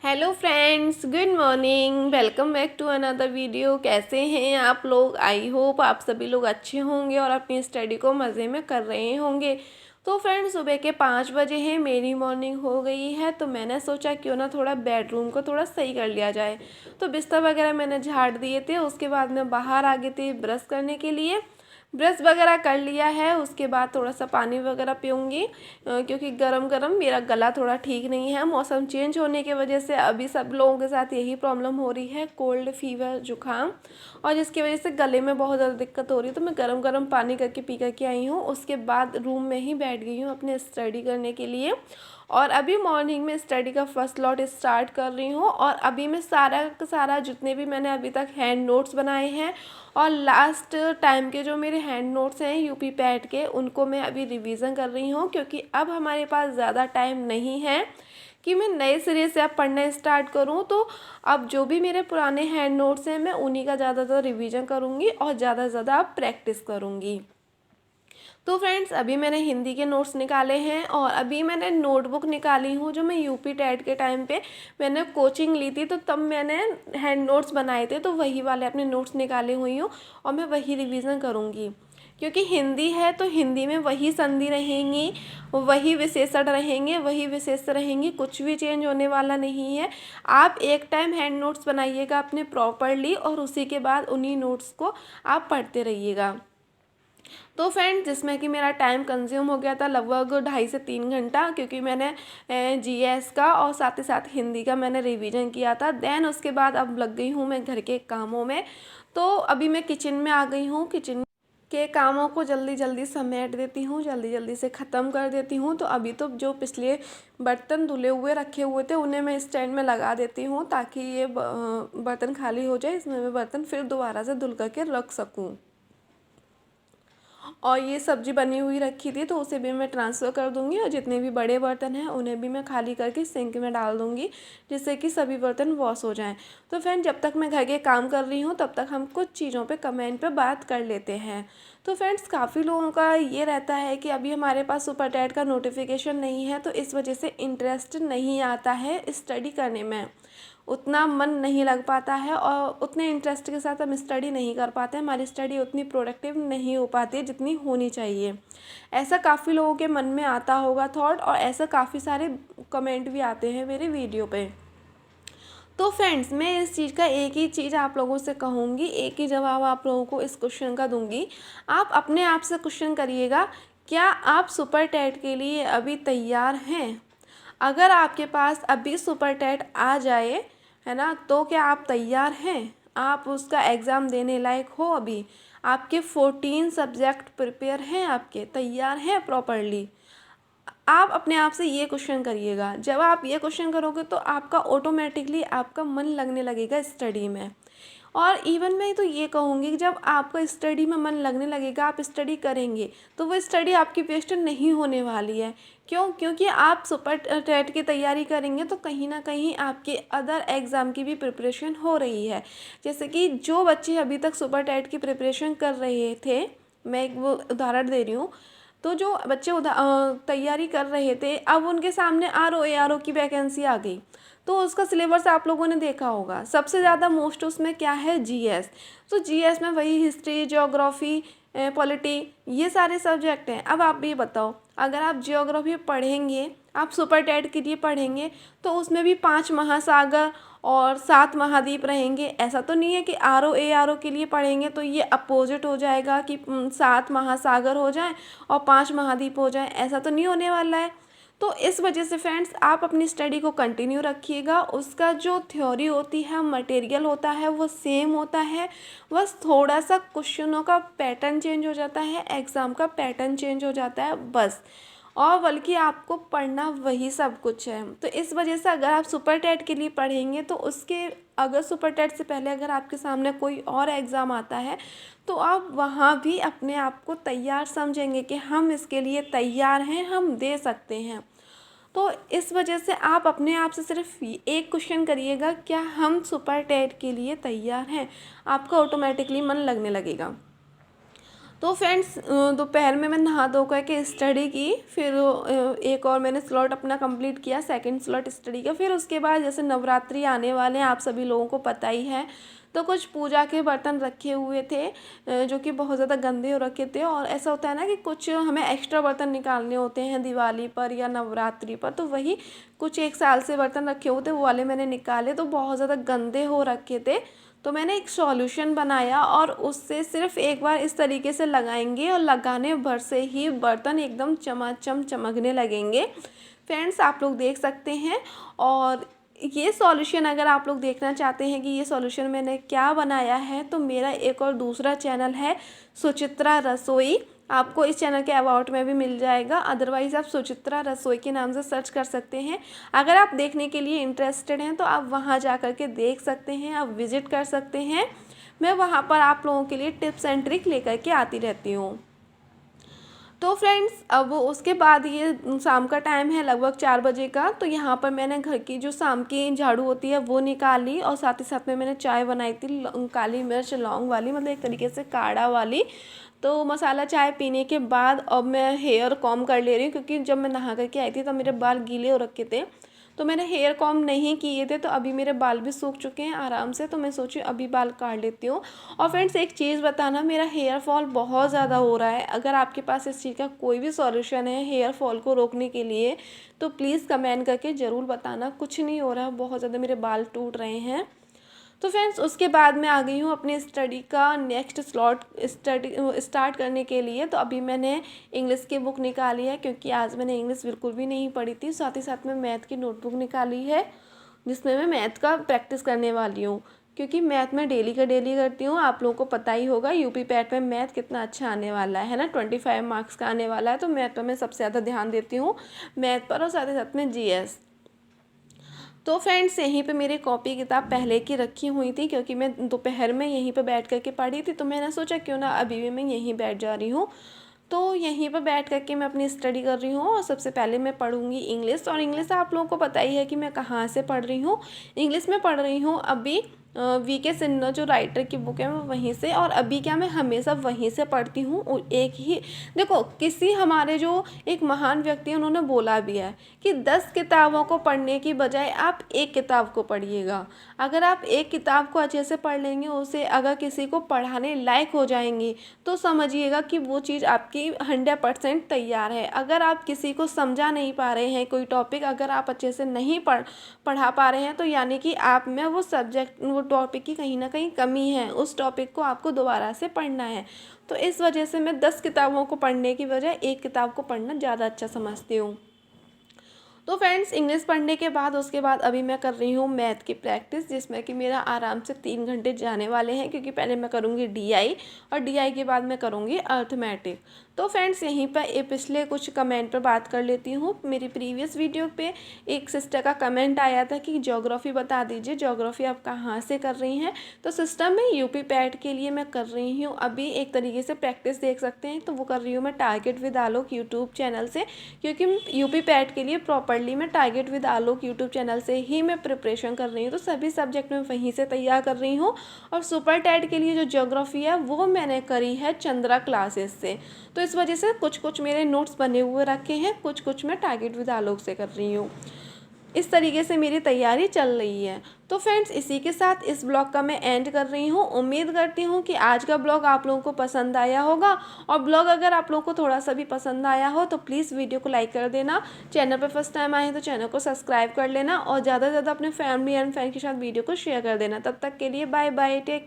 Hello friends, good morning. Welcome back to another video. कैसे हैं आप लोग? आई होप आप सभी लोग अच्छे होंगे और अपनी स्टडी को मज़े में कर रहे होंगे। तो फ्रेंड्स, सुबह के 5 बजे हैं, मेरी मॉर्निंग हो गई है। तो मैंने सोचा क्यों ना थोड़ा बेडरूम को थोड़ा सही कर लिया जाए। तो बिस्तर वगैरह मैंने झाड़ दिए थे। उसके बाद मैं बाहर आ गई थी ब्रश करने के लिए। ब्रश वगैरह कर लिया है। उसके बाद थोड़ा सा पानी वगैरह पीऊँगी, क्योंकि गरम गरम मेरा गला थोड़ा ठीक नहीं है। मौसम चेंज होने की वजह से अभी सब लोगों के साथ यही प्रॉब्लम हो रही है, कोल्ड फीवर जुकाम, और जिसकी वजह से गले में बहुत ज़्यादा दिक्कत हो रही है। तो मैं गरम गरम पानी करके पी करके आई हूँ। उसके बाद रूम में ही बैठ गई हूँ अपने स्टडी करने के लिए। और अभी मॉर्निंग में स्टडी का फर्स्ट लॉट स्टार्ट कर रही हूँ। और अभी मैं सारा का सारा जितने भी मैंने अभी तक हैंड नोट्स बनाए हैं और लास्ट टाइम के जो मेरे हैंड नोट्स हैं यूपी पैड के, उनको मैं अभी रिवीज़न कर रही हूँ, क्योंकि अब हमारे पास ज़्यादा टाइम नहीं है कि मैं नए सिरे से अब पढ़ना स्टार्ट करूँ। तो अब जो भी मेरे पुराने हैंड नोट्स हैं मैं उन्हीं का ज़्यादातर रिवीजन करूँगी और ज़्यादा से ज़्यादा प्रैक्टिस करूँगी। तो फ्रेंड्स, अभी मैंने हिंदी के नोट्स निकाले हैं और अभी मैंने नोटबुक निकाली हूँ जो मैं यूपी टेट के टाइम पे मैंने कोचिंग ली थी। तो तब मैंने हैंड नोट्स बनाए थे, तो वही वाले अपने नोट्स निकाले हुई हूँ और मैं वही रिवीजन करूँगी। क्योंकि हिंदी है तो हिंदी में वही संधि रहेंगी, वही विशेषण रहेंगे, वही विशेष रहेंगी, कुछ भी चेंज होने वाला नहीं है। आप एक टाइम हैंड नोट्स बनाइएगा अपने प्रॉपरली और उसी के बाद उन्हीं नोट्स को आप पढ़ते रहिएगा। तो फ्रेंड्स, जिसमें कि मेरा टाइम कंज्यूम हो गया था लगभग 2.5 से 3 घंटा, क्योंकि मैंने जीएस का और साथ ही साथ हिंदी का मैंने रिवीजन किया था। देन उसके बाद अब लग गई हूँ मैं घर के कामों में। तो अभी मैं किचन में आ गई हूँ। किचन के कामों को जल्दी जल्दी समेट देती हूँ, जल्दी जल्दी से ख़त्म कर देती हूँ। तो अभी तो जो पिछले बर्तन धुले हुए रखे हुए थे उन्हें मैं स्टैंड में लगा देती हूँ, ताकि ये बर्तन खाली हो जाए, इसमें मैं बर्तन फिर दोबारा से धुल करके रख सकूँ। और ये सब्जी बनी हुई रखी थी तो उसे भी मैं ट्रांसफ़र कर दूंगी, और जितने भी बड़े बर्तन हैं उन्हें भी मैं खाली करके सिंक में डाल दूंगी, जिससे कि सभी बर्तन वॉश हो जाएं। तो फ्रेंड, जब तक मैं घर के काम कर रही हूँ तब तक हम कुछ चीज़ों पे कमेंट पे बात कर लेते हैं। तो फ्रेंड्स, काफ़ी लोगों का ये रहता है कि अभी हमारे पास सुपर टेट का नोटिफिकेशन नहीं है, तो इस वजह से इंटरेस्ट नहीं आता है स्टडी करने में, उतना मन नहीं लग पाता है और उतने इंटरेस्ट के साथ हम स्टडी नहीं कर पाते, हमारी स्टडी उतनी प्रोडक्टिव नहीं हो पाती है जितनी होनी चाहिए। ऐसा काफ़ी लोगों के मन में आता होगा थॉट, और ऐसा काफ़ी सारे कमेंट भी आते हैं मेरे वीडियो पे। तो फ्रेंड्स, मैं इस चीज़ का एक ही चीज़ आप लोगों से कहूँगी, एक ही जवाब आप लोगों को इस क्वेश्चन का दूँगी। आप अपने आप से क्वेश्चन करिएगा, क्या आप सुपर टेट के लिए अभी तैयार हैं? अगर आपके पास अभी सुपर टेट आ जाए, है ना, तो क्या आप तैयार हैं? आप उसका एग्ज़ाम देने लायक हो अभी? आपके 14 सब्जेक्ट प्रिपेयर हैं, आपके तैयार हैं प्रॉपरली? आप अपने आप से ये क्वेश्चन करिएगा। जब आप ये क्वेश्चन करोगे तो आपका ऑटोमेटिकली आपका मन लगने लगेगा स्टडी में। और इवन मैं तो ये कहूँगी कि जब आपका स्टडी में मन लगने लगेगा, आप स्टडी करेंगे, तो वो स्टडी आपकी वेस्ट नहीं होने वाली है। क्यों? क्योंकि आप सुपर टेट की तैयारी करेंगे तो कहीं ना कहीं आपके अदर एग्ज़ाम की भी प्रिपरेशन हो रही है। जैसे कि जो बच्चे अभी तक सुपर टेट की प्रिपरेशन कर रहे थे, मैं एक वो उदाहरण दे रही हूँ। तो जो बच्चे तैयारी कर रहे थे, अब उनके सामने आर ओ की वैकेंसी आ गई। तो उसका सिलेबस आप लोगों ने देखा होगा, सबसे ज़्यादा मोस्ट उसमें क्या है, जीएस। तो जीएस में वही हिस्ट्री, ज्योग्राफी, पॉलिटी, ये सारे सब्जेक्ट हैं। अब आप ये बताओ, अगर आप ज्योग्राफी पढ़ेंगे, आप सुपर टेट के लिए पढ़ेंगे, तो उसमें भी 5 महासागर और 7 महाद्वीप रहेंगे। ऐसा तो नहीं है कि आर ओ के लिए पढ़ेंगे तो ये अपोजिट हो जाएगा कि 7 महासागर हो जाएं और 5 महाद्वीप हो जाएं, ऐसा तो नहीं होने वाला है। तो इस वजह से फ्रेंड्स, आप अपनी स्टडी को कंटिन्यू रखिएगा। उसका जो थ्योरी होती है, मटेरियल होता है, वो सेम होता है, बस थोड़ा सा क्वेश्चनों का पैटर्न चेंज हो जाता है, एग्ज़ाम का पैटर्न चेंज हो जाता है बस। और बल्कि आपको पढ़ना वही सब कुछ है। तो इस वजह से अगर आप सुपर टेट के लिए पढ़ेंगे तो उसके अगर सुपर टेट से पहले अगर आपके सामने कोई और एग्ज़ाम आता है तो आप वहाँ भी अपने आप को तैयार समझेंगे कि हम इसके लिए तैयार हैं, हम दे सकते हैं। तो इस वजह से आप अपने आप से सिर्फ एक क्वेश्चन करिएगा, क्या हम सुपर टेट के लिए तैयार हैं? आपका ऑटोमेटिकली मन लगने लगेगा। तो फ्रेंड्स दोपहर में मैं नहा धो करके स्टडी की, फिर एक और मैंने स्लॉट अपना कंप्लीट किया, सेकंड स्लॉट स्टडी का। फिर उसके बाद जैसे नवरात्रि आने वाले हैं, आप सभी लोगों को पता ही है, तो कुछ पूजा के बर्तन रखे हुए थे जो कि बहुत ज़्यादा गंदे हो रखे थे। और ऐसा होता है ना कि कुछ हमें एक्स्ट्रा बर्तन निकालने होते हैं दिवाली पर या नवरात्रि पर, तो वही कुछ 1 साल से बर्तन रखे हुए थे, वो वाले मैंने निकाले, तो बहुत ज़्यादा गंदे हो रखे थे। तो मैंने एक सॉल्यूशन बनाया और उससे सिर्फ एक बार इस तरीके से लगाएंगे और लगाने भर से ही बर्तन एकदम चमाचम चमकने लगेंगे। फ्रेंड्स आप लोग देख सकते हैं। और ये सॉल्यूशन अगर आप लोग देखना चाहते हैं कि ये सॉल्यूशन मैंने क्या बनाया है, तो मेरा एक और दूसरा चैनल है सुचित्रा रसोई, आपको इस चैनल के अबाउट में भी मिल जाएगा, अदरवाइज़ आप सुचित्रा रसोई के नाम से सर्च कर सकते हैं। अगर आप देखने के लिए इंटरेस्टेड हैं तो आप वहां जा कर के देख सकते हैं, आप विज़िट कर सकते हैं। मैं वहां पर आप लोगों के लिए टिप्स एंड ट्रिक लेकर के आती रहती हूँ। तो फ्रेंड्स अब उसके बाद ये शाम का टाइम है लगभग 4 बजे का, तो यहाँ पर मैंने घर की जो शाम की झाड़ू होती है वो निकाली, और साथ ही साथ में मैंने चाय बनाई थी काली मिर्च लौंग वाली, मतलब एक तरीके से काढ़ा वाली। तो मसाला चाय पीने के बाद अब मैं हेयर कॉम कर ले रही हूँ, क्योंकि जब मैं नहा करके आई थी तब मेरे बाल गीले हो रखे थे, तो मैंने हेयर कॉम नहीं किए थे, तो अभी मेरे बाल भी सूख चुके हैं आराम से, तो मैं सोची अभी बाल काट लेती हूँ। और फ्रेंड्स एक चीज़ बताना, मेरा हेयर फॉल बहुत ज़्यादा हो रहा है। अगर आपके पास इस चीज़ का कोई भी सॉल्यूशन है हेयर फॉल को रोकने के लिए, तो प्लीज़ कमेंट करके ज़रूर बताना। कुछ नहीं हो रहा, बहुत ज़्यादा मेरे बाल टूट रहे हैं। तो फ्रेंड्स उसके बाद मैं आ गई हूँ अपनी स्टडी का नेक्स्ट स्लॉट स्टार्ट करने के लिए। तो अभी मैंने इंग्लिश की बुक निकाली है, क्योंकि आज मैंने इंग्लिश बिल्कुल भी नहीं पढ़ी थी। साथ ही साथ में मैथ की नोटबुक निकाली है, जिसमें मैं मैथ का प्रैक्टिस करने वाली हूँ, क्योंकि मैथ में डेली का डेली करती हूँ। आप लोगों को पता ही होगा यूपी पैट में मैथ कितना अच्छा आने वाला है ना, 25 मार्क्स का आने वाला है। तो मैथ पर मैं सबसे ज़्यादा ध्यान देती हूँ, मैथ पर, और साथ ही साथ में जीएस। तो फ्रेंड्स यहीं पे मेरी कॉपी किताब पहले की रखी हुई थी, क्योंकि मैं दोपहर में यहीं पे बैठ करके पढ़ी थी, तो मैंने सोचा क्यों ना अभी भी मैं यहीं बैठ जा रही हूँ। तो यहीं पर बैठ करके मैं अपनी स्टडी कर रही हूँ, और सबसे पहले मैं पढ़ूंगी इंग्लिश। और इंग्लिश आप लोगों को पता ही है कि मैं कहाँ से पढ़ रही हूँ। इंग्लिश में पढ़ रही हूँ अभी वीके सिन्हा जो राइटर की बुक है मैं वहीं से। और अभी क्या, मैं हमेशा वहीं से पढ़ती हूँ। एक ही देखो, किसी हमारे जो एक महान व्यक्ति हैं उन्होंने बोला भी है कि 10 किताबों को पढ़ने की बजाय आप एक किताब को पढ़िएगा। अगर आप एक किताब को अच्छे से पढ़ लेंगे, उसे अगर किसी को पढ़ाने लायक हो जाएंगे, तो समझिएगा कि वो चीज़ आपकी 100% तैयार है। अगर आप किसी को समझा नहीं पा रहे हैं, कोई टॉपिक अगर आप अच्छे से नहीं पढ़ा पा रहे हैं, तो यानी कि आप में वो सब्जेक्ट वो टॉपिक की कहीं ना कहीं कमी है, उस टॉपिक को आपको दोबारा से पढ़ना है। तो इस वजह से मैं 10 किताबों को पढ़ने की बजाय एक किताब को पढ़ना ज़्यादा अच्छा समझती हूँ। तो फ्रेंड्स इंग्लिश पढ़ने के बाद उसके बाद अभी मैं कर रही हूँ मैथ की प्रैक्टिस, जिसमें कि मेरा आराम से 3 घंटे जाने वाले हैं, क्योंकि पहले मैं करूँगी डीआई, और डीआई के बाद मैं करूँगी अर्थमेटिक। तो फ्रेंड्स यहीं पर पिछले कुछ कमेंट पर बात कर लेती हूँ। मेरी प्रीवियस वीडियो पे एक सिस्टर का कमेंट आया था कि ज्योग्राफी बता दीजिए, ज्योग्राफी आप कहाँ से कर रही हैं। तो सिस्टम में यूपी पैट के लिए मैं कर रही हूँ अभी एक तरीके से प्रैक्टिस, देख सकते हैं। तो वो कर रही हूँ मैं target with Alok YouTube channel से, क्योंकि यूपी पैट के लिए प्रॉपरली मैं target with Alok YouTube channel से ही मैं प्रिपरेशन कर रही हूँ। तो सभी सब्जेक्ट मैं वहीं से तैयार कर रही हूँ। और सुपर टैट के लिए जो ज्योग्राफी है वो मैंने करी है चंद्रा क्लासेस से। तो इस वजह से कुछ कुछ मेरे नोट्स बने हुए रखे हैं, कुछ कुछ मैं टारगेट विद आलोक से कर रही हूँ। इस तरीके से मेरी तैयारी चल रही है। तो फ्रेंड्स इसी के साथ इस ब्लॉग का मैं एंड कर रही हूँ। उम्मीद करती हूँ कि आज का ब्लॉग आप लोगों को पसंद आया होगा। और ब्लॉग अगर आप लोगों को थोड़ा सा भी पसंद आया हो तो प्लीज़ वीडियो को लाइक कर देना। चैनल पर फर्स्ट टाइम आए हैं तो चैनल को सब्सक्राइब कर लेना, और ज़्यादा से ज़्यादा अपने फैमिली एंड फ्रेंड के साथ वीडियो को शेयर कर देना। तब तक के लिए बाय बाय, टेक।